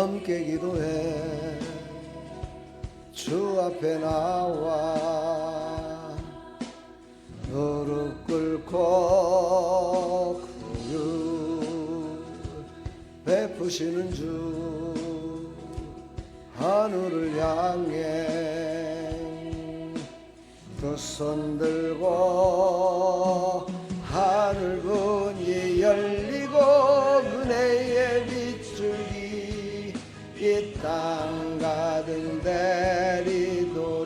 함께 기도해 주 앞에 나와 무릎 꿇고 구유 베푸시는 주 하늘을 향해 두 손 들고 하늘문이 열리고 은혜의 빗줄기 이 땅 가득 내리도록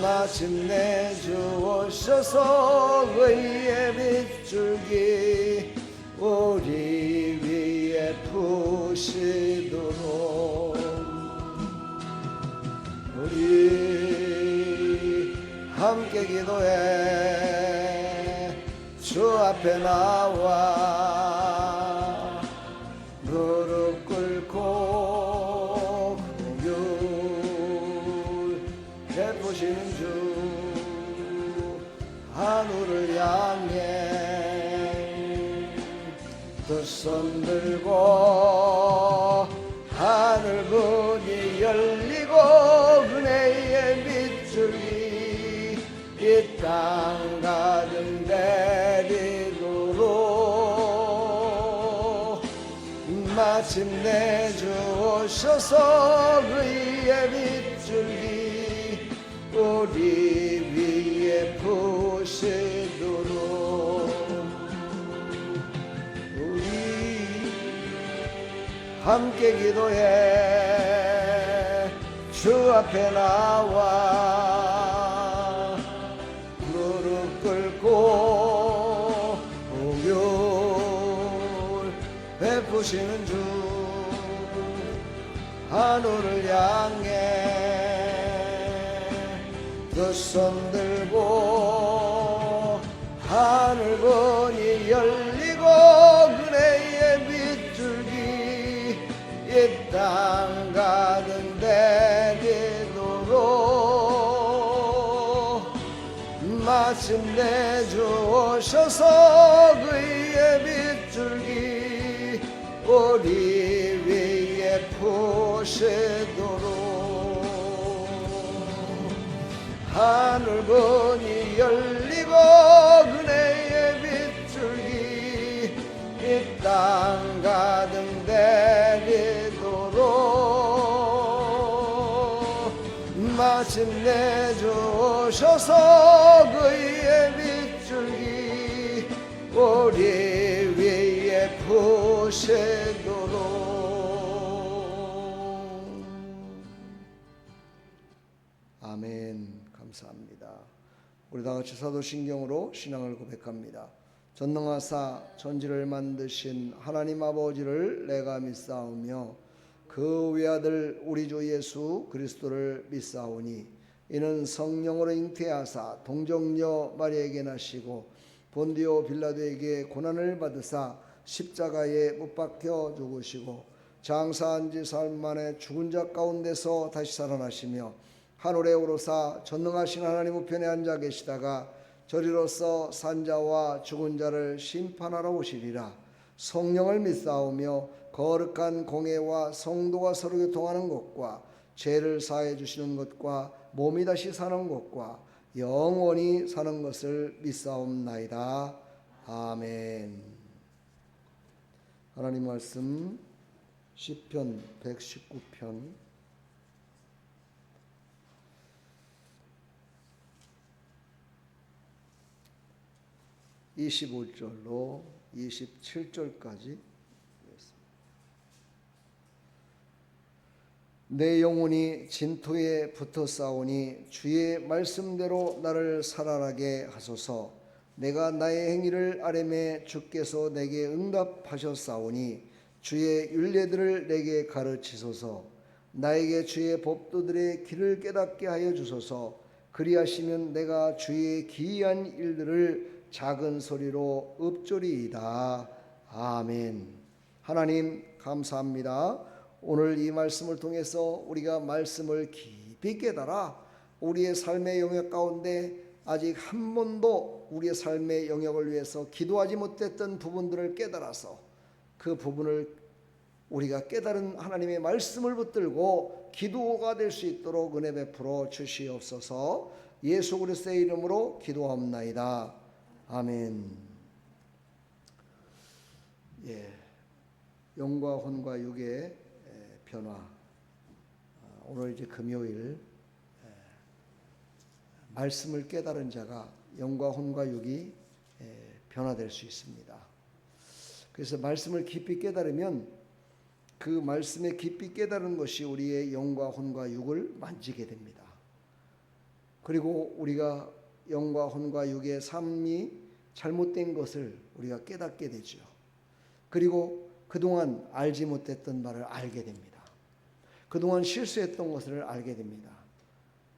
마침내 주 오셔서 의의 빗줄기 우리 위에 푸시도록 우리 함께 기도해 주 앞에 나와 무릎 꿇고 공유 베푸시는 주 하늘을 향해 두 손 들고 하늘 문이 열리고 은혜의 빗줄기 이 땅 가득 내리도록 마침내 주 오셔서 의의 빗줄기 우리 위에 푸시도록 우리 함께 기도해 주 앞에 나와 무릎 꿇고 공율 베푸시는 주 하늘을 향해 두 손 들고 하늘 문이 열리고 은혜의 빗줄기 이 땅 가득 내리도록 마침내 주 오셔서 그의 빗줄기 우리 위에 푸시도록 하늘 문이 열리고 은혜의 빗줄기 이 땅 가득 내리도록 마침내 주 오셔서 그의 빗줄기 우리 위에 푸시도록 아멘. 감사합니다. 우리 다같이 사도신경으로 신앙을 고백합니다. 전능하사 천지를 만드신 하나님 아버지를 내가 믿사오며 그 외아들 우리 주 예수 그리스도를 믿사오니 이는 성령으로 잉태하사 동정녀 마리아에게 나시고 본디오 빌라도에게 고난을 받으사 십자가에 못 박혀 죽으시고 장사한 지 사흘 만에 죽은 자 가운데서 다시 살아나시며 하늘에 오르사 전능하신 하나님 우편에 앉아 계시다가 저리로서 산자와 죽은 자를 심판하러 오시리라. 성령을 믿사오며 거룩한 공회와 성도가 서로 교통하는 것과 죄를 사해 주시는 것과 몸이 다시 사는 것과 영원히 사는 것을 믿사옵나이다. 아멘. 하나님 말씀 시편 119편 25절로 27절까지 내 영혼이 진토에 붙어 싸우니 주의 말씀대로 나를 살아나게 하소서. 내가 나의 행위를 아뢰매 주께서 내게 응답하셨사오니 주의 율례들을 내게 가르치소서. 나에게 주의 법도들의 길을 깨닫게 하여 주소서. 그리하시면 내가 주의 기이한 일들을 작은 소리로 읊조리이다. 아멘. 하나님 감사합니다. 오늘 이 말씀을 통해서 우리가 말씀을 깊이 깨달아 우리의 삶의 영역 가운데 아직 한 번도 우리의 삶의 영역을 위해서 기도하지 못했던 부분들을 깨달아서 그 부분을 우리가 깨달은 하나님의 말씀을 붙들고 기도가 될 수 있도록 은혜 베풀어 주시옵소서. 예수 그리스도의 이름으로 기도하옵나이다. 아멘. 예, 영과 혼과 육의 변화. 오늘 이제 금요일, 말씀을 깨달은 자가 영과 혼과 육이 변화될 수 있습니다. 그래서 말씀을 깊이 깨달으면 그 말씀에 깊이 깨달은 것이 우리의 영과 혼과 육을 만지게 됩니다. 그리고 우리가 영과 혼과 육의 삶이 잘못된 것을 우리가 깨닫게 되죠. 그리고 그동안 알지 못했던 바를 알게 됩니다. 그동안 실수했던 것을 알게 됩니다.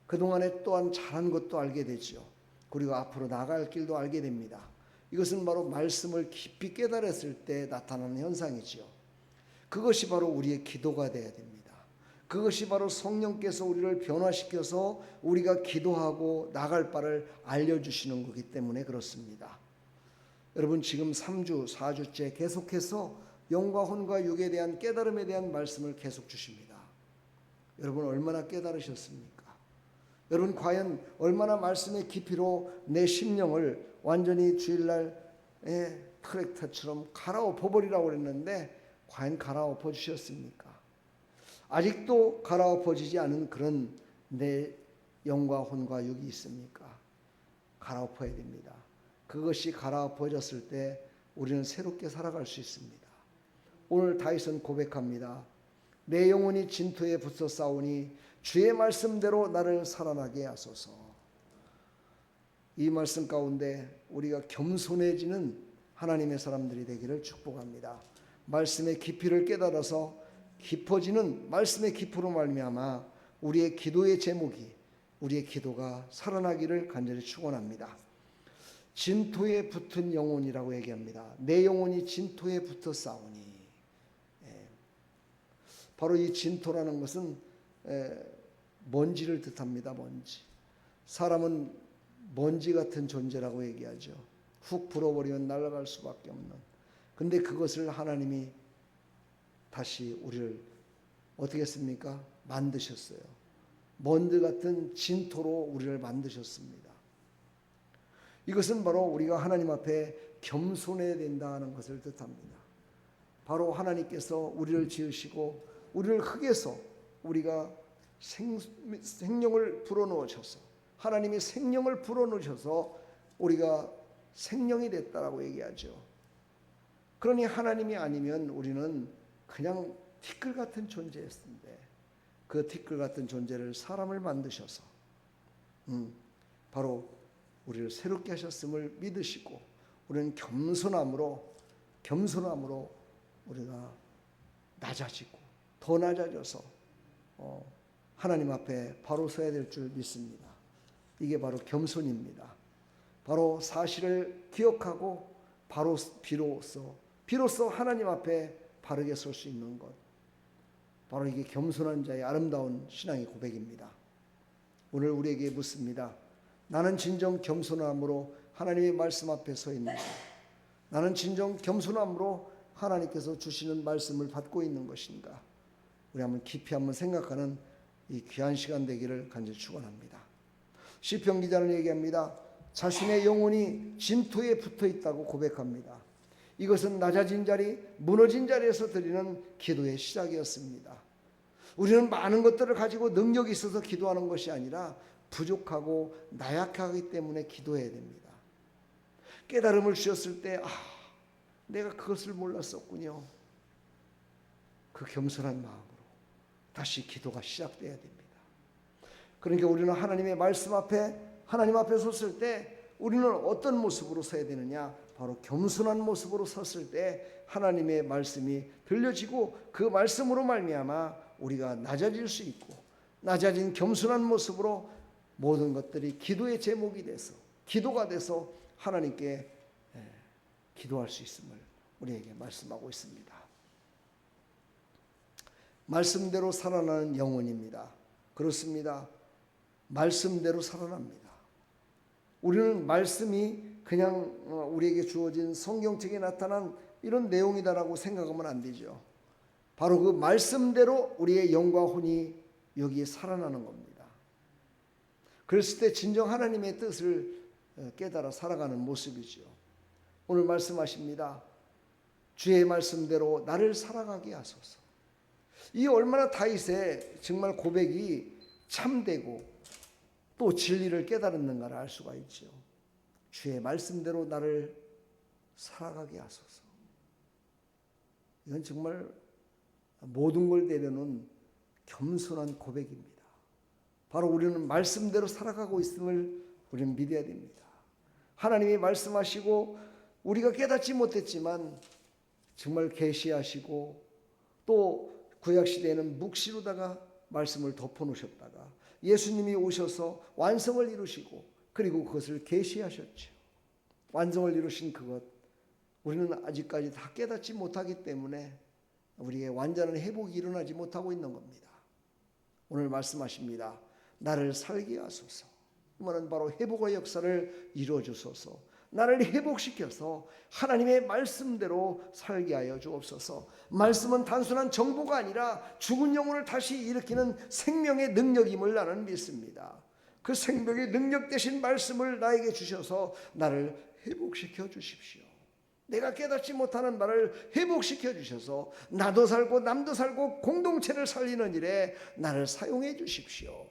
그동안에 또한 잘한 것도 알게 되죠. 그리고 앞으로 나갈 길도 알게 됩니다. 이것은 바로 말씀을 깊이 깨달았을 때 나타나는 현상이지요. 그것이 바로 우리의 기도가 되어야 됩니다. 그것이 바로 성령께서 우리를 변화시켜서 우리가 기도하고 나갈 바를 알려주시는 거기 때문에 그렇습니다. 여러분 지금 3주, 4주째 계속해서 영과 혼과 육에 대한 깨달음에 대한 말씀을 계속 주십니다. 여러분 얼마나 깨달으셨습니까? 여러분 과연 얼마나 말씀의 깊이로 내 심령을 완전히 주일날 트랙터처럼 갈아엎어버리라고 그랬는데 과연 갈아엎어 주셨습니까? 아직도 갈아엎어지지 않은 그런 내 영과 혼과 육이 있습니까? 갈아엎어야 됩니다. 그것이 갈아엎어졌을 때 우리는 새롭게 살아갈 수 있습니다. 오늘 다윗은 고백합니다. 내 영혼이 진토에 붙어 싸우니 주의 말씀대로 나를 살아나게 하소서. 이 말씀 가운데 우리가 겸손해지는 하나님의 사람들이 되기를 축복합니다. 말씀의 깊이를 깨달아서 깊어지는 말씀의 깊이로 말미암아 우리의 기도의 제목이 우리의 기도가 살아나기를 간절히 축원합니다. 진토에 붙은 영혼이라고 얘기합니다. 내 영혼이 진토에 붙어 싸우니. 바로 이 진토라는 것은 먼지를 뜻합니다. 먼지. 사람은 먼지 같은 존재라고 얘기하죠. 훅 불어버리면 날아갈 수밖에 없는. 근데 그것을 하나님이 다시 우리를 어떻게 했습니까? 만드셨어요. 먼지 같은 진토로 우리를 만드셨습니다. 이것은 바로 우리가 하나님 앞에 겸손해야 된다는 것을 뜻합니다. 바로 하나님께서 우리를 지으시고 우리를 흙에서 우리가 생명을 불어넣으셔서 하나님이 생명을 불어넣으셔서 우리가 생명이 됐다라고 얘기하죠. 그러니 하나님이 아니면 우리는 그냥 티끌 같은 존재였는데 그 티끌 같은 존재를 사람을 만드셔서 바로 우리를 새롭게 하셨음을 믿으시고 우리는 겸손함으로 우리가 낮아지고 더 낮아져서 하나님 앞에 바로 서야 될 줄 믿습니다. 이게 바로 겸손입니다. 바로 사실을 기억하고 바로 비로소 하나님 앞에 바르게 설 수 있는 것. 바로 이게 겸손한 자의 아름다운 신앙의 고백입니다. 오늘 우리에게 묻습니다. 나는 진정 겸손함으로 하나님의 말씀 앞에 서 있는가? 나는 진정 겸손함으로 하나님께서 주시는 말씀을 받고 있는 것인가? 우리 한번 깊이 한번 생각하는 이 귀한 시간 되기를 간절히 축원합니다. 시편 기자는 얘기합니다. 자신의 영혼이 진토에 붙어 있다고 고백합니다. 이것은 낮아진 자리, 무너진 자리에서 드리는 기도의 시작이었습니다. 우리는 많은 것들을 가지고 능력이 있어서 기도하는 것이 아니라 부족하고 나약하기 때문에 기도해야 됩니다. 깨달음을 주셨을 때 내가 그것을 몰랐었군요. 그 겸손한 마음으로 다시 기도가 시작돼야 됩니다. 그러니까 우리는 하나님의 말씀 앞에 하나님 앞에 섰을 때 우리는 어떤 모습으로 서야 되느냐? 바로 겸손한 모습으로 섰을 때 하나님의 말씀이 들려지고 그 말씀으로 말미암아 우리가 낮아질 수 있고 낮아진 겸손한 모습으로 모든 것들이 기도의 제목이 돼서 기도가 돼서 하나님께 기도할 수 있음을 우리에게 말씀하고 있습니다. 말씀대로 살아나는 영혼입니다. 그렇습니다. 말씀대로 살아납니다. 우리는 말씀이 그냥 우리에게 주어진 성경책에 나타난 이런 내용이다라고 생각하면 안 되죠. 바로 그 말씀대로 우리의 영과 혼이 여기에 살아나는 겁니다. 그랬을 때 진정 하나님의 뜻을 깨달아 살아가는 모습이죠. 오늘 말씀하십니다. 주의 말씀대로 나를 살아가게 하소서. 이 얼마나 다윗의 정말 고백이 참되고 또 진리를 깨달았는가를 알 수가 있죠. 주의 말씀대로 나를 살아가게 하소서. 이건 정말 모든 걸 내려놓은 겸손한 고백입니다. 바로 우리는 말씀대로 살아가고 있음을 우리는 믿어야 됩니다. 하나님이 말씀하시고 우리가 깨닫지 못했지만 정말 계시하시고 또 구약시대에는 묵시로다가 말씀을 덮어놓으셨다가 예수님이 오셔서 완성을 이루시고 그리고 그것을 계시하셨죠. 완성을 이루신 그것 우리는 아직까지 다 깨닫지 못하기 때문에 우리의 완전한 회복이 일어나지 못하고 있는 겁니다. 오늘 말씀하십니다. 나를 살게 하소서. 이 말은 바로 회복의 역사를 이루어 주소서. 나를 회복시켜서 하나님의 말씀대로 살게 하여 주옵소서. 말씀은 단순한 정보가 아니라 죽은 영혼을 다시 일으키는 생명의 능력임을 나는 믿습니다. 그 생명의 능력 되신 말씀을 나에게 주셔서 나를 회복시켜 주십시오. 내가 깨닫지 못하는 나를 회복시켜 주셔서 나도 살고 남도 살고 공동체를 살리는 일에 나를 사용해 주십시오.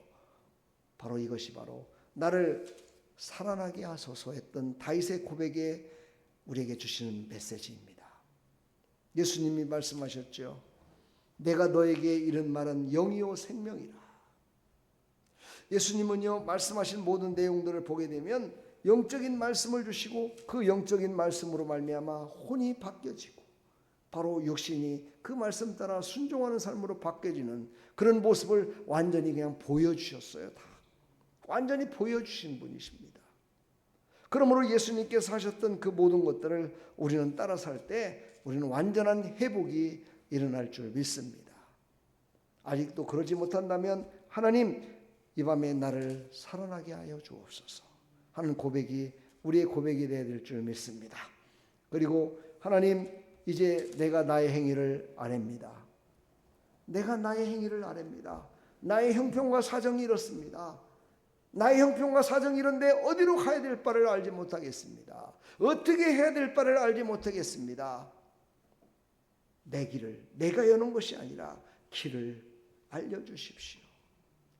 바로 이것이 바로 나를 살아나게 하소서 했던 다윗의 고백에 우리에게 주시는 메시지입니다. 예수님이 말씀하셨죠. 내가 너에게 이른 말은 영이요 생명이라. 예수님은요 말씀하신 모든 내용들을 보게 되면 영적인 말씀을 주시고 그 영적인 말씀으로 말미암아 혼이 바뀌어지고 바로 육신이 그 말씀 따라 순종하는 삶으로 바뀌어지는 그런 모습을 완전히 그냥 보여주셨어요. 다 완전히 보여주신 분이십니다. 그러므로 예수님께서 하셨던 그 모든 것들을 우리는 따라 살 때 우리는 완전한 회복이 일어날 줄 믿습니다. 아직도 그러지 못한다면 하나님 이 밤에 나를 살아나게 하여 주옵소서 하는 고백이 우리의 고백이 되어야 될 줄 믿습니다. 그리고 하나님 이제 내가 나의 행위를 아냅니다. 내가 나의 행위를 아냅니다. 나의 형편과 사정이 이렇습니다. 나의 형편과 사정이 이런데 어디로 가야 될 바를 알지 못하겠습니다. 어떻게 해야 될 바를 알지 못하겠습니다. 내 길을 내가 여는 것이 아니라 길을 알려주십시오.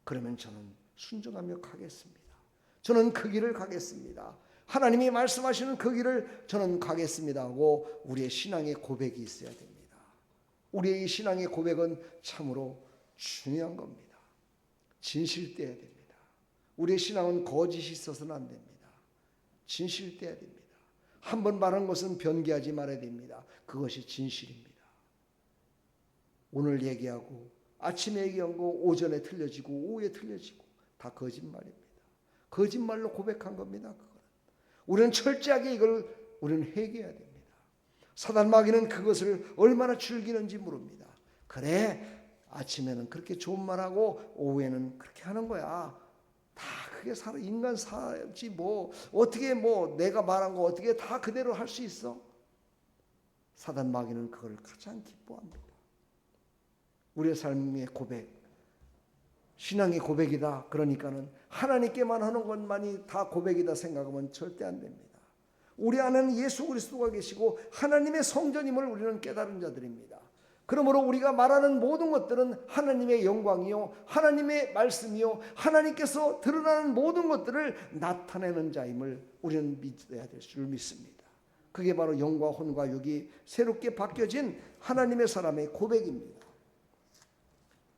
그러면 저는 순종하며 가겠습니다. 저는 그 길을 가겠습니다. 하나님이 말씀하시는 그 길을 저는 가겠습니다 하고 우리의 신앙의 고백이 있어야 됩니다. 우리의 이 신앙의 고백은 참으로 중요한 겁니다. 진실되어야 됩니다. 우리의 신앙은 거짓이 있어서는 안 됩니다. 진실되어야 됩니다. 한번 말한 것은 변개하지 말아야 됩니다. 그것이 진실입니다. 오늘 얘기하고 아침에 얘기한 거 오전에 틀려지고 오후에 틀려지고 다 거짓말입니다. 거짓말로 고백한 겁니다. 그거는. 우리는 철저하게 이걸 우리는 회개해야 됩니다. 사단 마귀는 그것을 얼마나 즐기는지 모릅니다. 그래 아침에는 그렇게 좋은 말하고 오후에는 그렇게 하는 거야. 다 그게 살아 인간 살지 뭐 어떻게 뭐 내가 말한 거 어떻게 다 그대로 할 수 있어? 사단 마귀는 그걸 가장 기뻐합니다. 우리의 삶의 고백, 신앙의 고백이다. 그러니까는 하나님께만 하는 것만이 다 고백이다 생각하면 절대 안 됩니다. 우리 안에는 예수 그리스도가 계시고 하나님의 성전임을 우리는 깨달은 자들입니다. 그러므로 우리가 말하는 모든 것들은 하나님의 영광이요 하나님의 말씀이요 하나님께서 드러나는 모든 것들을 나타내는 자임을 우리는 믿어야 될 줄 믿습니다. 그게 바로 영과 혼과 육이 새롭게 바뀌어진 하나님의 사람의 고백입니다.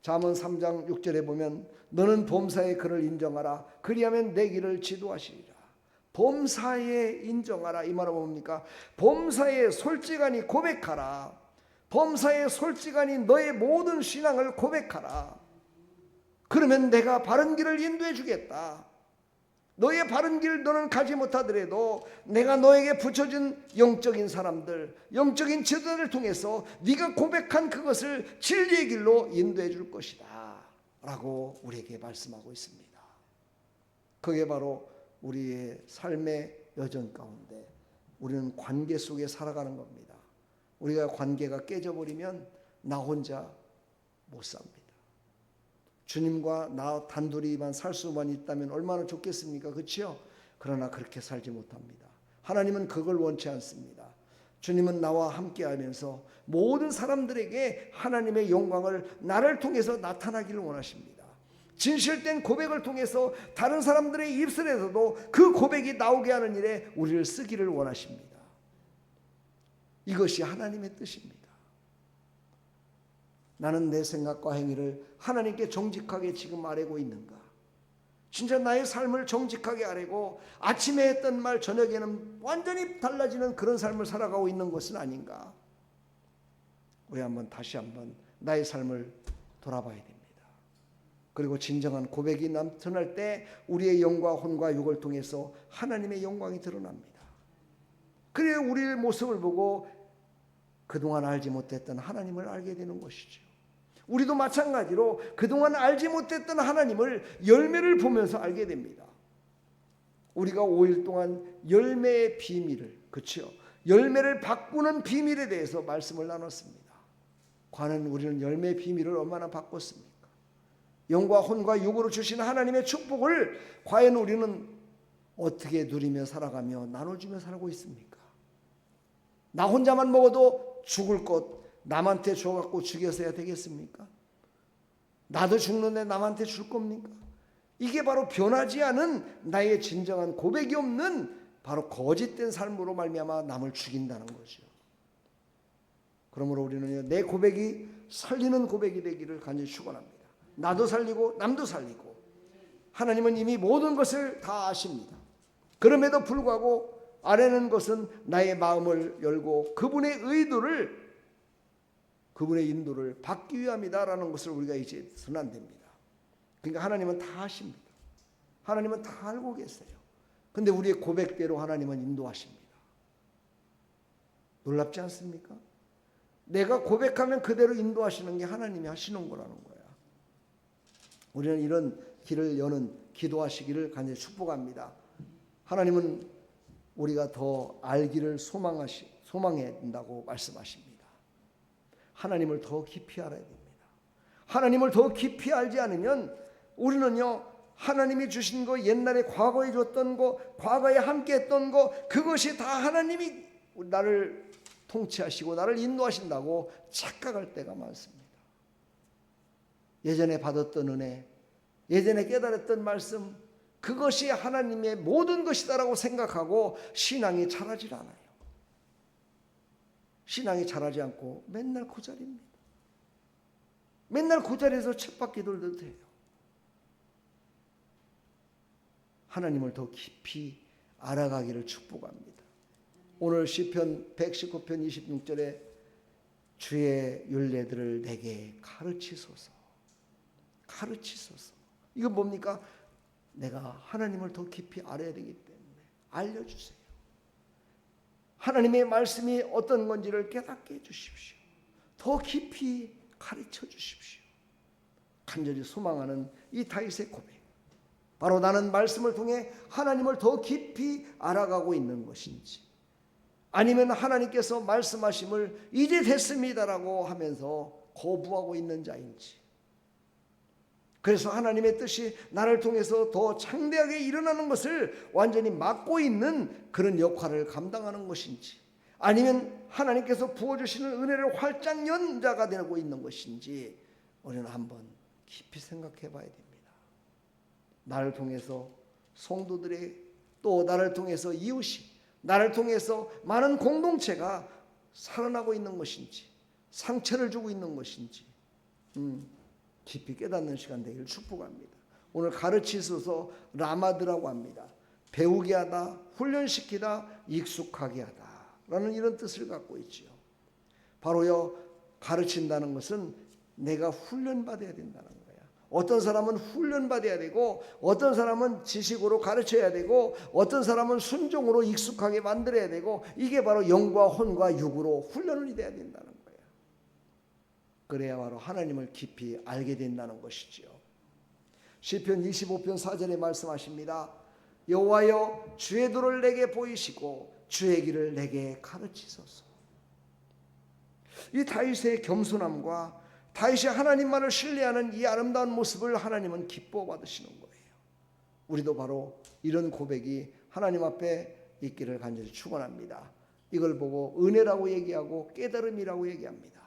잠언 3장 6절에 보면 너는 범사에 그를 인정하라 그리하면 내 길을 지도하시리라. 범사에 인정하라 이 말은 뭡니까? 범사에 솔직하니 고백하라. 범사에 솔직하니 너의 모든 신앙을 고백하라. 그러면 내가 바른 길을 인도해 주겠다. 너의 바른 길 너는 가지 못하더라도 내가 너에게 붙여준 영적인 사람들, 영적인 지도자를 통해서 네가 고백한 그것을 진리의 길로 인도해 줄 것이다 라고 우리에게 말씀하고 있습니다. 그게 바로 우리의 삶의 여정 가운데 우리는 관계 속에 살아가는 겁니다. 우리가 관계가 깨져버리면 나 혼자 못 삽니다. 주님과 나 단둘이만 살 수만 있다면 얼마나 좋겠습니까? 그렇죠? 그러나 그렇게 살지 못합니다. 하나님은 그걸 원치 않습니다. 주님은 나와 함께 하면서 모든 사람들에게 하나님의 영광을 나를 통해서 나타나기를 원하십니다. 진실된 고백을 통해서 다른 사람들의 입술에서도 그 고백이 나오게 하는 일에 우리를 쓰기를 원하십니다. 이것이 하나님의 뜻입니다. 나는 내 생각과 행위를 하나님께 정직하게 지금 아뢰고 있는가? 진짜 나의 삶을 정직하게 아뢰고 아침에 했던 말 저녁에는 완전히 달라지는 그런 삶을 살아가고 있는 것은 아닌가? 우리 다시 한번 나의 삶을 돌아봐야 됩니다. 그리고 진정한 고백이 나타날 때 우리의 영과 혼과 육을 통해서 하나님의 영광이 드러납니다. 그래야 우리의 모습을 보고 그동안 알지 못했던 하나님을 알게 되는 것이죠. 우리도 마찬가지로 그동안 알지 못했던 하나님을 열매를 보면서 알게 됩니다. 우리가 5일 동안 열매의 비밀을, 그렇죠? 열매를 바꾸는 비밀에 대해서 말씀을 나눴습니다. 과연 우리는 열매의 비밀을 얼마나 바꿨습니까? 영과 혼과 육으로 주신 하나님의 축복을 과연 우리는 어떻게 누리며 살아가며 나눠주며 살고 있습니까? 나 혼자만 먹어도 죽을 것 남한테 줘갖고 죽여서야 되겠습니까? 나도 죽는데 남한테 줄 겁니까? 이게 바로 변하지 않은 나의 진정한 고백이 없는 바로 거짓된 삶으로 말미암아 남을 죽인다는 거죠. 그러므로 우리는 내 고백이 살리는 고백이 되기를 간절히 축원합니다. 나도 살리고 남도 살리고 하나님은 이미 모든 것을 다 아십니다. 그럼에도 불구하고 아뢰는 것은 나의 마음을 열고 그분의 의도를, 그분의 인도를 받기 위함이다라는 것을 우리가 이제서는 안 됩니다. 그러니까 하나님은 다 아십니다. 하나님은 다 알고 계세요. 그런데 우리의 고백대로 하나님은 인도하십니다. 놀랍지 않습니까? 내가 고백하면 그대로 인도하시는 게 하나님이 하시는 거라는 거야. 우리는 이런 길을 여는 기도하시기를 간절히 축복합니다. 하나님은 우리가 더 알기를 소망해야 된다고 말씀하십니다. 하나님을 더 깊이 알아야 됩니다. 하나님을 더 깊이 알지 않으면 우리는요, 하나님이 주신 거, 옛날에 과거에 줬던 거, 과거에 함께 했던 거, 그것이 다 하나님이 나를 통치하시고 나를 인도하신다고 착각할 때가 많습니다. 예전에 받았던 은혜, 예전에 깨달았던 말씀, 그것이 하나님의 모든 것이다라고 생각하고 신앙이 자라질 않아요. 신앙이 자라지 않고 맨날 그 자리입니다. 맨날 그 자리에서 쳇바퀴 돌듯 해요. 하나님을 더 깊이 알아가기를 축복합니다. 오늘 시편 119편 26절에 주의 율례들을 내게 가르치소서. 가르치소서. 이건 뭡니까? 내가 하나님을 더 깊이 알아야 되기 때문에 알려주세요. 하나님의 말씀이 어떤 건지를 깨닫게 해주십시오. 더 깊이 가르쳐 주십시오. 간절히 소망하는 이 다윗의 고백, 바로 나는 말씀을 통해 하나님을 더 깊이 알아가고 있는 것인지, 아니면 하나님께서 말씀하심을 이제 됐습니다라고 하면서 거부하고 있는 자인지, 그래서 하나님의 뜻이 나를 통해서 더 창대하게 일어나는 것을 완전히 막고 있는 그런 역할을 감당하는 것인지, 아니면 하나님께서 부어주시는 은혜를 활짝 연 자가 되고 있는 것인지 우리는 한번 깊이 생각해 봐야 됩니다. 나를 통해서 성도들의, 또 나를 통해서 이웃이, 나를 통해서 많은 공동체가 살아나고 있는 것인지, 상처를 주고 있는 것인지 깊이 깨닫는 시간 되기를 축복합니다. 오늘 가르치소서 라마드라고 합니다. 배우게 하다, 훈련시키다, 익숙하게 하다 라는 이런 뜻을 갖고 있지요. 바로요, 가르친다는 것은 내가 훈련받아야 된다는 거야. 어떤 사람은 훈련받아야 되고, 어떤 사람은 지식으로 가르쳐야 되고, 어떤 사람은 순종으로 익숙하게 만들어야 되고, 이게 바로 영과 혼과 육으로 훈련이 돼야 된다는 거야. 그래야 바로 하나님을 깊이 알게 된다는 것이지요. 시편 25편 4절에 말씀하십니다. 여호와여, 주의 도를 내게 보이시고 주의 길을 내게 가르치소서. 이 다윗의 겸손함과 다윗이 하나님만을 신뢰하는 이 아름다운 모습을 하나님은 기뻐 받으시는 거예요. 우리도 바로 이런 고백이 하나님 앞에 있기를 간절히 축원합니다. 이걸 보고 은혜라고 얘기하고 깨달음이라고 얘기합니다.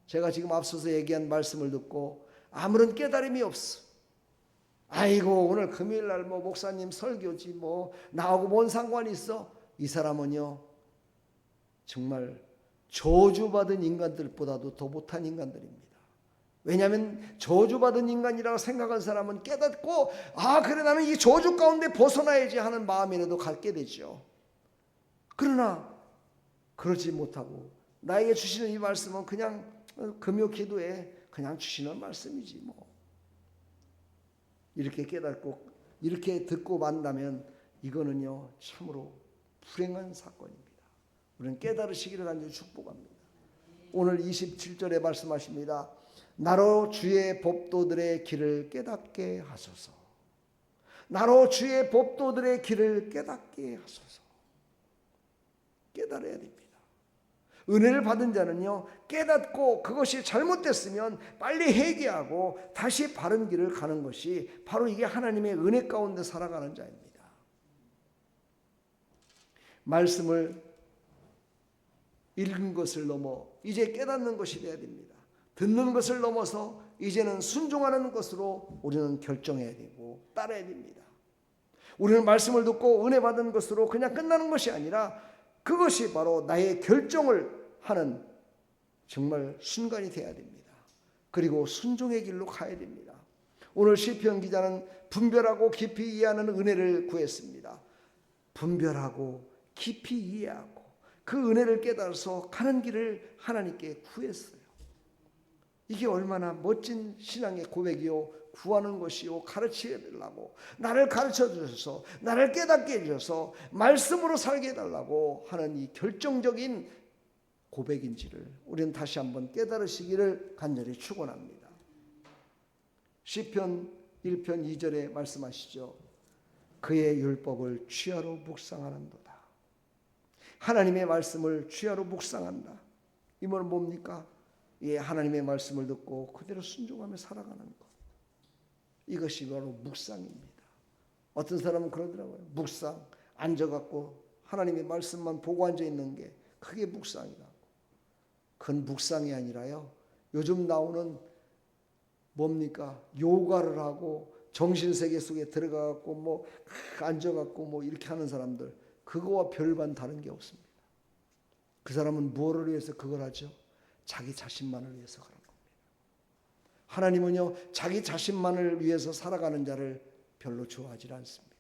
제가 지금 앞서서 얘기한 말씀을 듣고 아무런 깨달음이 없어. 아이고 오늘 금요일날 뭐 목사님 설교지 뭐 나하고 뭔 상관이 있어. 이 사람은요 정말 저주받은 인간들보다도 더 못한 인간들입니다. 왜냐하면 저주받은 인간이라고 생각한 사람은 깨닫고 아 그래 나는 이 저주 가운데 벗어나야지 하는 마음이라도 갖게 되죠. 그러나 그러지 못하고 나에게 주시는 이 말씀은 그냥 금요 기도에 그냥 주시는 말씀이지 뭐. 이렇게 깨닫고 이렇게 듣고 만나면 이거는요 참으로 불행한 사건입니다. 우리는 깨달으시기를 간절히 축복합니다. 오늘 27절에 말씀하십니다. 나로 주의 법도들의 길을 깨닫게 하소서. 나로 주의 법도들의 길을 깨닫게 하소서. 깨달아야 됩니다. 은혜를 받은 자는요 깨닫고 그것이 잘못됐으면 빨리 회개하고 다시 바른 길을 가는 것이 바로 이게 하나님의 은혜 가운데 살아가는 자입니다. 말씀을 읽은 것을 넘어 이제 깨닫는 것이 되어야 됩니다. 듣는 것을 넘어서 이제는 순종하는 것으로 우리는 결정해야 되고 따라야 됩니다. 우리는 말씀을 듣고 은혜 받은 것으로 그냥 끝나는 것이 아니라 그것이 바로 나의 결정을 하는 정말 순간이 되어야 됩니다. 그리고 순종의 길로 가야 됩니다. 오늘 시편 기자는 분별하고 깊이 이해하는 은혜를 구했습니다. 분별하고 깊이 이해하고 그 은혜를 깨달아서 가는 길을 하나님께 구했어요. 이게 얼마나 멋진 신앙의 고백이요 구하는 것이요 가르치려고 나를 가르쳐 주셔서 나를 깨닫게 해주셔서 말씀으로 살게 해달라고 하는 이 결정적인 고백인지를 우리는 다시 한번 깨달으시기를 간절히 축원합니다. 시편 1편 2절에 말씀하시죠. 그의 율법을 취하로 묵상하는도다. 하나님의 말씀을 취하로 묵상한다. 이 말은 뭡니까? 예, 하나님의 말씀을 듣고 그대로 순종하며 살아가는 것. 이것이 바로 묵상입니다. 어떤 사람은 그러더라고요. 묵상, 앉아갖고 하나님의 말씀만 보고 앉아있는 게 그게 묵상이라고. 그건 묵상이 아니라요. 요즘 나오는 뭡니까? 요가를 하고 정신세계 속에 들어가갖고 뭐 앉아갖고 뭐 이렇게 하는 사람들 그거와 별반 다른 게 없습니다. 그 사람은 무엇을 위해서 그걸 하죠? 자기 자신만을 위해서 그런 겁니다. 하나님은요 자기 자신만을 위해서 살아가는 자를 별로 좋아하지 않습니다.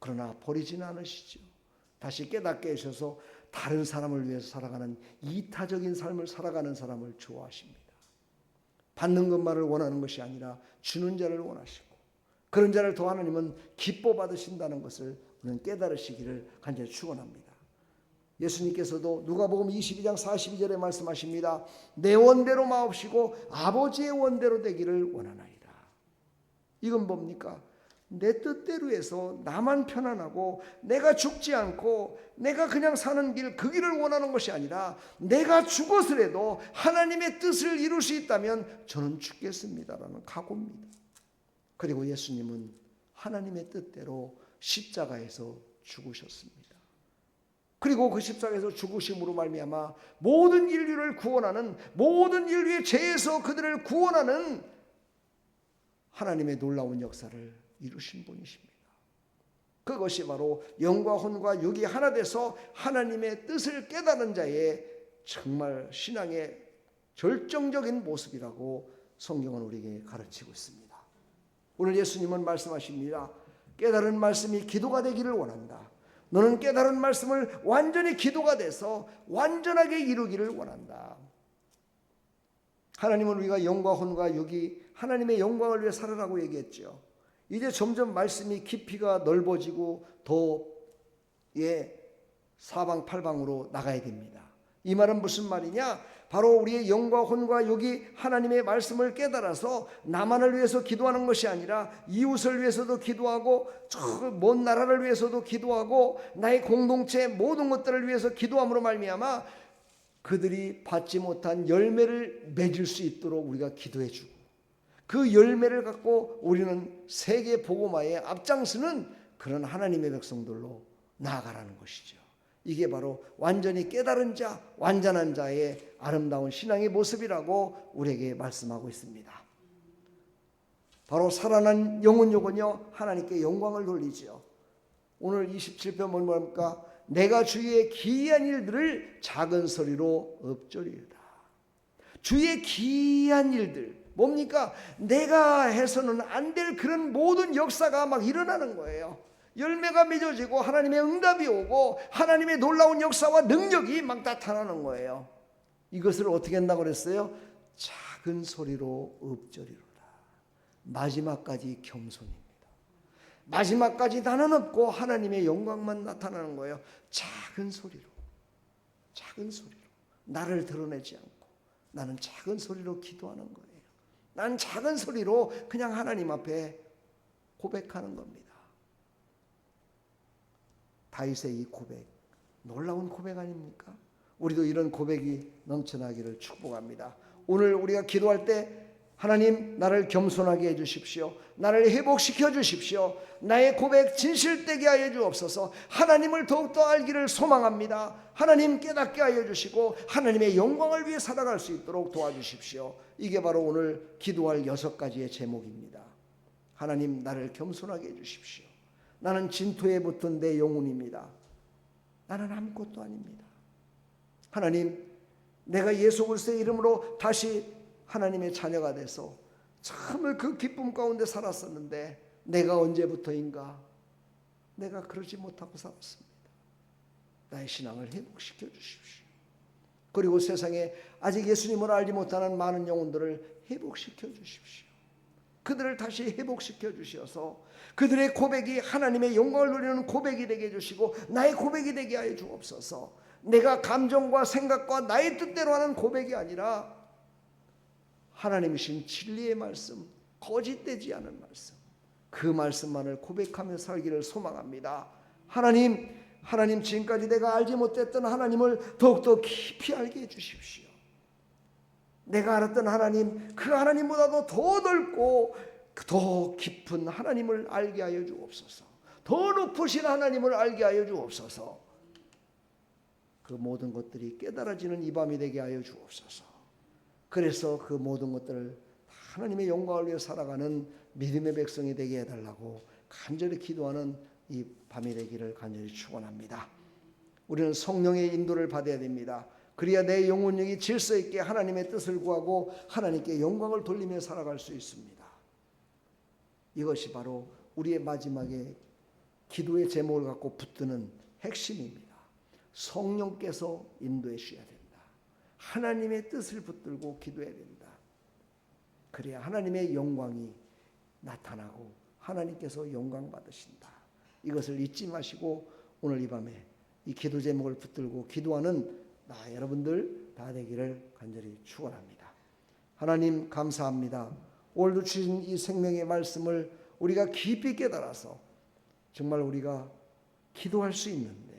그러나 버리지는 않으시죠. 다시 깨닫게 하셔서 다른 사람을 위해서 살아가는 이타적인 삶을 살아가는 사람을 좋아하십니다. 받는 것만을 원하는 것이 아니라 주는 자를 원하시고 그런 자를 더 하나님은 기뻐 받으신다는 것을 우리는 깨달으시기를 간절히 축원합니다. 예수님께서도 누가복음 22장 42절에 말씀하십니다. 내 원대로 마옵시고 아버지의 원대로 되기를 원하나이다. 이건 뭡니까? 내 뜻대로 해서 나만 편안하고 내가 죽지 않고 내가 그냥 사는 길 그 길을 원하는 것이 아니라 내가 죽었으라도 하나님의 뜻을 이룰 수 있다면 저는 죽겠습니다라는 각오입니다. 그리고 예수님은 하나님의 뜻대로 십자가에서 죽으셨습니다. 그리고 그 십자가에서 죽으심으로 말미암아 모든 인류를 구원하는 모든 인류의 죄에서 그들을 구원하는 하나님의 놀라운 역사를 이루신 분이십니다. 그것이 바로 영과 혼과 육이 하나 돼서 하나님의 뜻을 깨달은 자의 정말 신앙의 절정적인 모습이라고 성경은 우리에게 가르치고 있습니다. 오늘 예수님은 말씀하십니다. 깨달은 말씀이 기도가 되기를 원한다. 너는 깨달은 말씀을 완전히 기도가 돼서 완전하게 이루기를 원한다. 하나님은 우리가 영과 혼과 육이 하나님의 영광을 위해 살아라고 얘기했죠. 이제 점점 말씀이 깊이가 넓어지고 더 사방팔방으로 나가야 됩니다. 이 말은 무슨 말이냐? 바로 우리의 영과 혼과 육이 하나님의 말씀을 깨달아서 나만을 위해서 기도하는 것이 아니라 이웃을 위해서도 기도하고 저 먼 나라를 위해서도 기도하고 나의 공동체 모든 것들을 위해서 기도함으로 말미암아 그들이 받지 못한 열매를 맺을 수 있도록 우리가 기도해 주고, 그 열매를 갖고 우리는 세계 복음화에 앞장서는 그런 하나님의 백성들로 나아가라는 것이죠. 이게 바로 완전히 깨달은 자, 완전한 자의 아름다운 신앙의 모습이라고 우리에게 말씀하고 있습니다. 바로 살아난 영혼요건요, 하나님께 영광을 돌리죠. 오늘 27편 뭐입니까? 내가 주의 기이한 일들을 작은 소리로 읊조리이다. 주의 기이한 일들 뭡니까? 내가 해서는 안 될 그런 모든 역사가 막 일어나는 거예요. 열매가 맺어지고 하나님의 응답이 오고 하나님의 놀라운 역사와 능력이 막 나타나는 거예요. 이것을 어떻게 한다고 그랬어요? 작은 소리로 읊조리로다. 마지막까지 겸손입니다. 마지막까지 나는 없고 하나님의 영광만 나타나는 거예요. 작은 소리로, 작은 소리로 나를 드러내지 않고 나는 작은 소리로 기도하는 거예요. 난 작은 소리로 그냥 하나님 앞에 고백하는 겁니다. 다윗의 이 고백, 놀라운 고백 아닙니까? 우리도 이런 고백이 넘쳐나기를 축복합니다. 오늘 우리가 기도할 때 하나님, 나를 겸손하게 해주십시오. 나를 회복시켜 주십시오. 나의 고백 진실되게 하여 주옵소서. 하나님을 더욱더 알기를 소망합니다. 하나님 깨닫게 하여 주시고 하나님의 영광을 위해 살아갈 수 있도록 도와주십시오. 이게 바로 오늘 기도할 6가지의 제목입니다. 하나님, 나를 겸손하게 해주십시오. 나는 진토에 붙은 내 영혼입니다. 나는 아무것도 아닙니다. 하나님, 내가 예수 그리스도의 이름으로 다시 하나님의 자녀가 돼서 정말 그 기쁨 가운데 살았었는데 내가 언제부터인가 내가 그러지 못하고 살았습니다. 나의 신앙을 회복시켜 주십시오. 그리고 세상에 아직 예수님을 알지 못하는 많은 영혼들을 회복시켜 주십시오. 그들을 다시 회복시켜 주셔서 그들의 고백이 하나님의 영광을 누리는 고백이 되게 해주시고 나의 고백이 되게 하여 주옵소서. 내가 감정과 생각과 나의 뜻대로 하는 고백이 아니라 하나님이신 진리의 말씀, 거짓되지 않은 말씀, 그 말씀만을 고백하며 살기를 소망합니다. 하나님 지금까지 내가 알지 못했던 하나님을 더욱더 깊이 알게 해주십시오. 내가 알았던 하나님, 그 하나님보다도 더 넓고 더 깊은 하나님을 알게 하여 주옵소서. 더 높으신 하나님을 알게 하여 주옵소서. 그 모든 것들이 깨달아지는 이 밤이 되게 하여 주옵소서. 그래서 그 모든 것들을 하나님의 영광을 위해 살아가는 믿음의 백성이 되게 해달라고 간절히 기도하는 이 밤이 되기를 간절히 축원합니다. 우리는 성령의 인도를 받아야 됩니다. 그래야 내 영혼력이 질서 있게 하나님의 뜻을 구하고 하나님께 영광을 돌리며 살아갈 수 있습니다. 이것이 바로 우리의 마지막에 기도의 제목을 갖고 붙드는 핵심입니다. 성령께서 인도해 주셔야 된다. 하나님의 뜻을 붙들고 기도해야 된다. 그래야 하나님의 영광이 나타나고 하나님께서 영광 받으신다. 이것을 잊지 마시고 오늘 이 밤에 이 기도 제목을 붙들고 기도하는 나 여러분들 다 되기를 간절히 축원합니다. 하나님 감사합니다. 오늘도 주신 이 생명의 말씀을 우리가 깊이 깨달아서 정말 우리가 기도할 수 있는데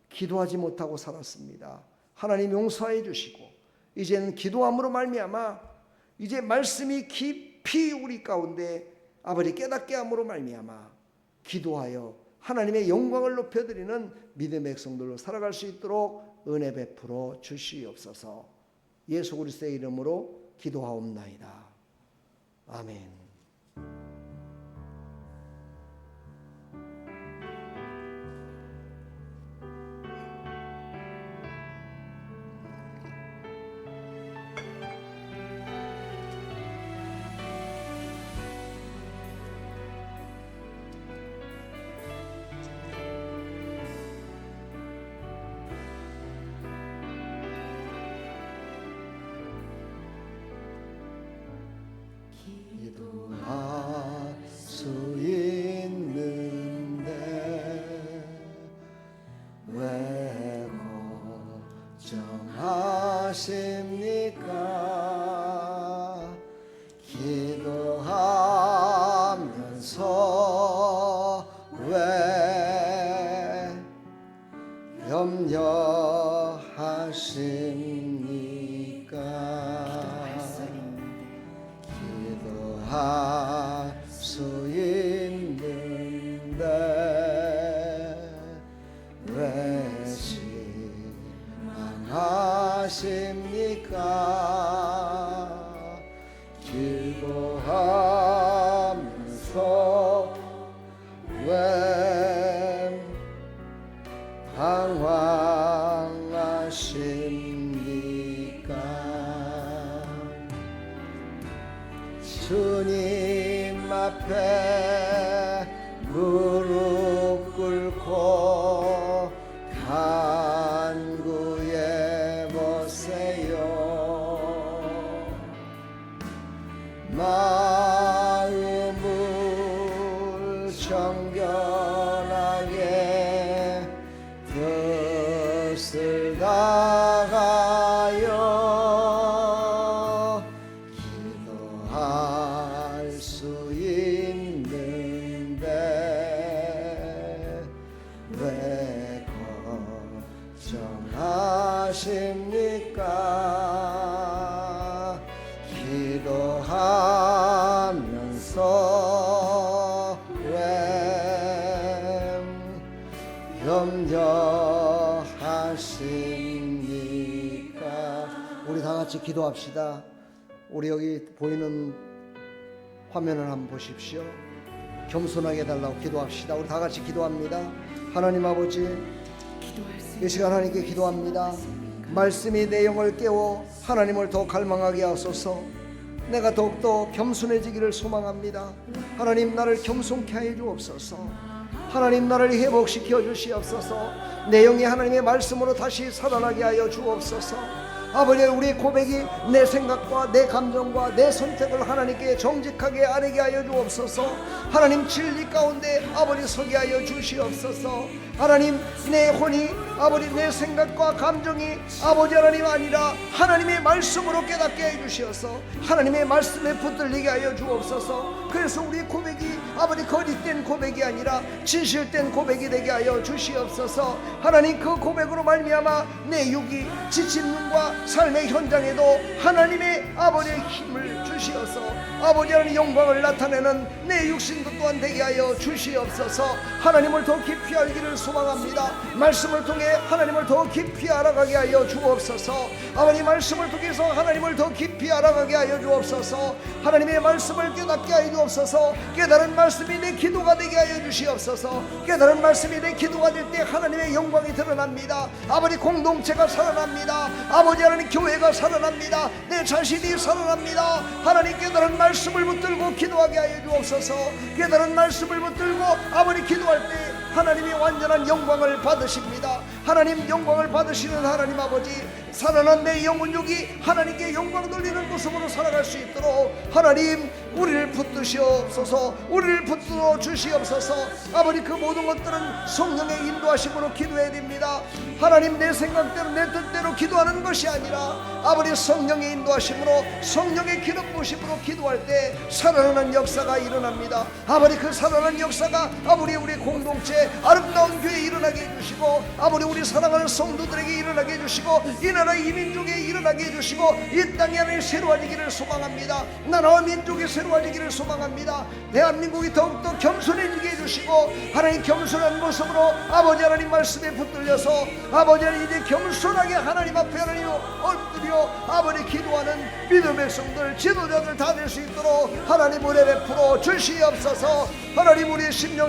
기도하지 못하고 살았습니다. 하나님 용서해 주시고 이제는 기도함으로 말미암아 이제 말씀이 깊이 우리 가운데 아버지 깨닫게 함으로 말미암아 기도하여 하나님의 영광을 높여드리는 믿음의 백성들로 살아갈 수 있도록 은혜 베풀어 주시옵소서. 예수 그리스도의 이름으로 기도하옵나이다. 아멘. 기도할 수 있는데 왜 걱정하십니까? 기도하면서 왜 염려하십니까? 기도할 수 있는데 왜 실망하십니까? 기도하면서 왜 방황하십니까? 주님 앞에 무릎 꿇고 간구해 보세요. 마음을 정결하게 뜻을 다하여 기도할 수 있는데 왜 걱정하십니까? 기도하면서 왜 염려하십니까? 우리 다 같이 기도합시다. 우리 여기 보이는 화면을 한번 보십시오. 겸손하게 해달라고 기도합시다. 우리 다 같이 기도합니다. 하나님 아버지, 이 시간 하나님께 기도합니다. 말씀이 내 영을 깨워 하나님을 더 갈망하게 하소서. 내가 더욱더 겸손해지기를 소망합니다. 하나님, 나를 겸손케 하여 주옵소서. 하나님, 나를 회복시켜 주시옵소서. 내 영이 하나님의 말씀으로 다시 살아나게 하여 주옵소서. 아버지, 우리 고백이 내 생각과 내 감정과 내 선택을 하나님께 정직하게 아뢰게 하여 주옵소서. 하나님, 진리 가운데 아버지 서게 하여 주시옵소서. 하나님, 내 혼이 아버지 내 생각과 감정이 아버지 하나님 아니라 하나님의 말씀으로 깨닫게 해주시어서 하나님의 말씀에 붙들리게 하여 주옵소서. 그래서 우리 고백이 아버지 거짓된 고백이 아니라 진실된 고백이 되게 하여 주시옵소서. 하나님, 그 고백으로 말미암아 내 육이 지친 눈과 삶의 현장에도 하나님의 아버지의 힘을 주시어서 아버지 하나님 영광을 나타내는 내 육신도 또한 되게 하여 주시옵소서. 하나님을 더 깊이 알기를 소망합니다. 말씀을 통해 하나님을 더 깊이 알아가게 하여 주옵소서. 아버님, 말씀을 통해서 하나님을 더 깊이 알아가게 하여 주옵소서. 하나님의 말씀을 깨닫게 하여 주옵소서. 깨달은 말씀이 내 기도가 되게 하여 주시옵소서. 깨달은 말씀이 내 기도가 될 때 하나님의 영광이 드러납니다. 아버지, 공동체가 살아납니다. 아버지 하나님, 교회가 살아납니다. 내 자신이 살아납니다. 하나님, 깨달은 말씀을 붙들고 기도하게 하여 주옵소서. 깨달은 말씀을 붙들고 아버지 기도할 때 하나님이 완전한 영광을 받으십니다. 하나님, 영광을 받으시는 하나님 아버지, 살아난 내 영혼육이 하나님께 영광 돌리는 모습으로 살아갈 수 있도록 하나님, 우리를 붙드시옵소서. 우리를 붙들어 주시옵소서. 아버지, 그 모든 것들은 성령의 인도하심으로 기도해야 됩니다. 하나님, 내 생각대로 내 뜻대로 기도하는 것이 아니라 아버지 성령의 인도하심으로 성령의 기름 부으심으로 기도할 때 살아나는 역사가 일어납니다. 아버지, 그 살아나는 역사가 아버지 우리 공동체 아름다운 교회에 일어나게 해주시고 아버지 우리 사랑하는 성도들에게 일어나게 해주시고 이 나라 이 민족에 일어나게 해주시고 이 땅이 하나님 새로워지기를 소망합니다. 나라와 민족이 새로워지기를 소망합니다. 대한민국이 더욱더 겸손해지게 해주시고 하나님, 겸손한 모습으로 아버지 하나님 말씀에 붙들려서 아버지 하나님 이제 겸손하게 하나님 앞에 하나님 엎드려 아버지 기도하는 믿음의 백성들, 지도자들 다 될 수 있도록 하나님 은혜 베풀어 주시옵소서. 하나님, 우리의 심령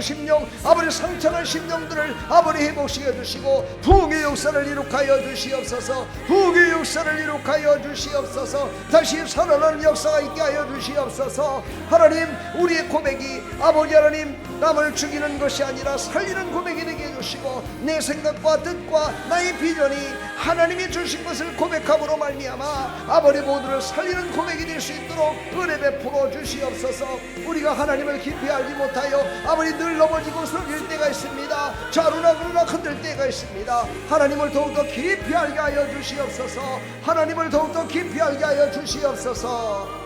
아버지 상처난 심령들을 아버지 회복시켜 주시고 부흥의 역사를 이룩하여 주시옵소서. 부흥의 역사를 이룩하여 주시옵소서. 다시 살아나는 역사가 있게 하여 주시옵소서. 하나님, 우리의 고백이 아버지 하나님 남을 죽이는 것이 아니라 살리는 고백이 되게 해주시고 내 생각과 뜻과 나의 비전이 하나님이 주신 것을 고백함으로 말미암아 아버지 모두를 살리는 고백이 될 수 있도록 은혜 베풀어 주시옵소서. 우리가 하나님을 깊이 알지 못하여 아버지 늘 넘어지고 쓰러질 때가 있습니다. 좌루나 그루나 흔들 때가 있습니다. 하나님을 더욱더 깊이 알게 하여 주시옵소서. 하나님을 더욱더 깊이 알게 하여 주시옵소서.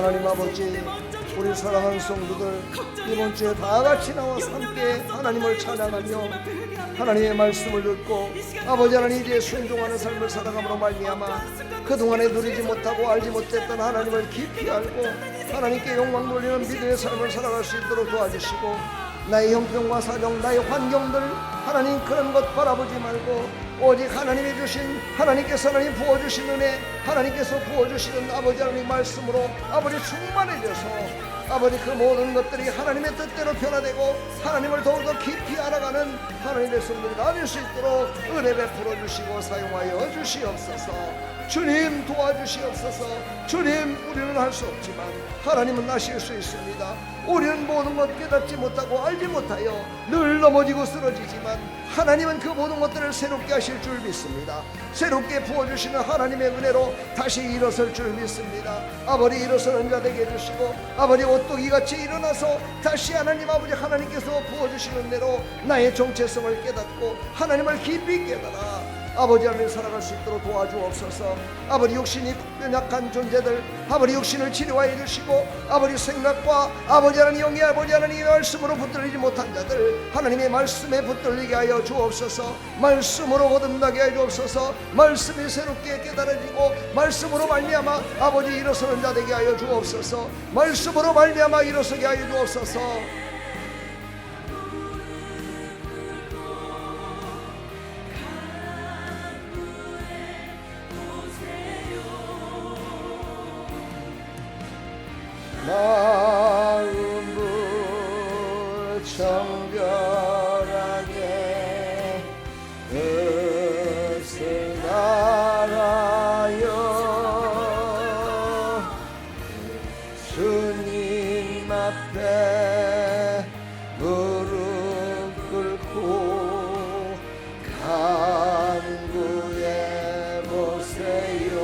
하나님 아버지, 우리 사랑하는 성도들 이번 주에 다 같이 나와서 함께 하나님을 찬양하며 하나님의 말씀을 듣고 아버지 하나님 이제 순종하는 삶을 살아감으로 말미암아 그동안에 누리지 못하고 알지 못했던 하나님을 깊이 알고 하나님께 영광 돌리는 믿음의 삶을 살아갈 수 있도록 도와주시고, 나의 형편과 사정, 나의 환경들 하나님 그런 것 바라보지 말고 오직 하나님이 주신, 하나님께서 하나님 부어주신 은혜, 하나님께서 부어주시는 아버지 하나님 말씀으로 아버지 충만해져서 아버지 그 모든 것들이 하나님의 뜻대로 변화되고 하나님을 더욱더 깊이 알아가는 하나님의 성도가 될 수 있도록 은혜 베풀어 주시고 사용하여 주시옵소서. 주님 도와주시옵소서. 주님, 우리는 할 수 없지만 하나님은 하실 수 있습니다. 우리는 모든 것 깨닫지 못하고 알지 못하여 늘 넘어지고 쓰러지지만 하나님은 그 모든 것들을 새롭게 하실 줄 믿습니다. 새롭게 부어주시는 하나님의 은혜로 다시 일어설 줄 믿습니다. 아버지 일어서는 자 되게 해주시고 아버지 오뚜기같이 일어나서 다시 하나님 아버지 하나님께서 부어주시는 은혜로 나의 정체성을 깨닫고 하나님을 깊이 깨달아 아버지 하나님 살아갈 수 있도록 도와주옵소서. 아버지 육신이 연약한 존재들 아버지 육신을 치료하여 주시고 아버지 생각과 아버지 하나님 영의 아버지 하나님의 말씀으로 붙들리지 못한 자들 하나님의 말씀에 붙들리게 하여 주옵소서. 말씀으로 거듭나게 하여 주옵소서. 말씀이 새롭게 깨달아지고 말씀으로 말미암아 아버지 일어서는 자 되게 하여 주옵소서. 말씀으로 말미암아 일어서게 하여 주옵소서. 마음을 정결하게 뜻을 다하여 주님 앞에 무릎 꿇고 간구해 보세요.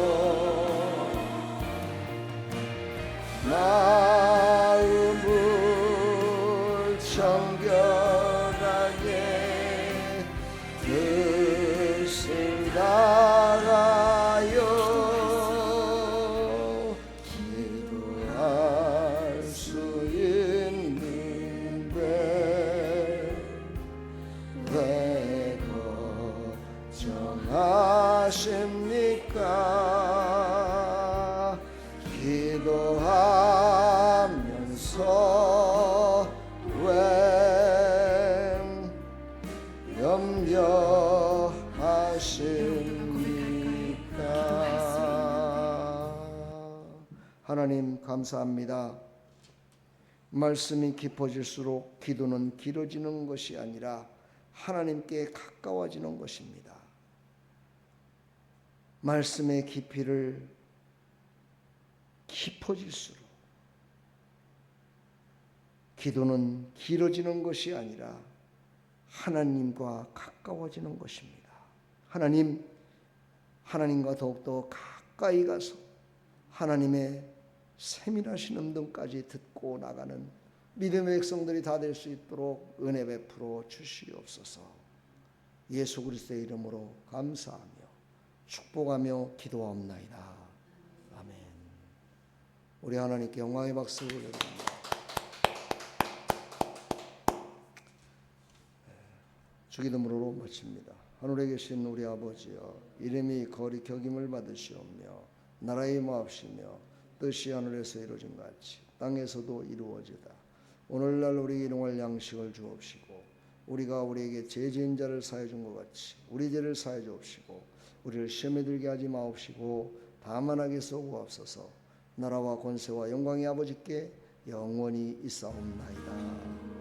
마음을 정결하게 뜻을 다하여 기도할 수 있는데 왜 걱정하십니까? 기도하면서 왜 염려하십니까? 하나님 감사합니다. 말씀이 깊어질수록 기도는 길어지는 것이 아니라 하나님께 가까워지는 것입니다. 말씀의 깊이를 깊어질수록 기도는 길어지는 것이 아니라 하나님과 가까워지는 것입니다. 하나님과 더욱더 가까이 가서 하나님의 세밀하신 음성까지 듣고 나가는 믿음의 백성들이 다 될 수 있도록 은혜 베풀어 주시옵소서. 예수 그리스도의 이름으로 감사하며 축복하며 기도하옵나이다. 아멘. 우리 하나님께 영광의 박수를 드립니다. 주기도문으로 마칩니다. 하늘에 계신 우리 아버지여, 이름이 거리 격임을 받으시오며 나라의 마옵시며 뜻이 하늘에서 이루어진 같이 땅에서도 이루어지다. 오늘날 우리 일용할 양식을 주옵시고 우리가 우리에게 죄 지은 자를 사하여 준 것 같이 우리 죄를 사하여 주옵시고 우리를 시험에 들게 하지 마옵시고 다만 악에서 구하옵소서. 나라와 권세와 영광이 아버지께 영원히 있사옵나이다.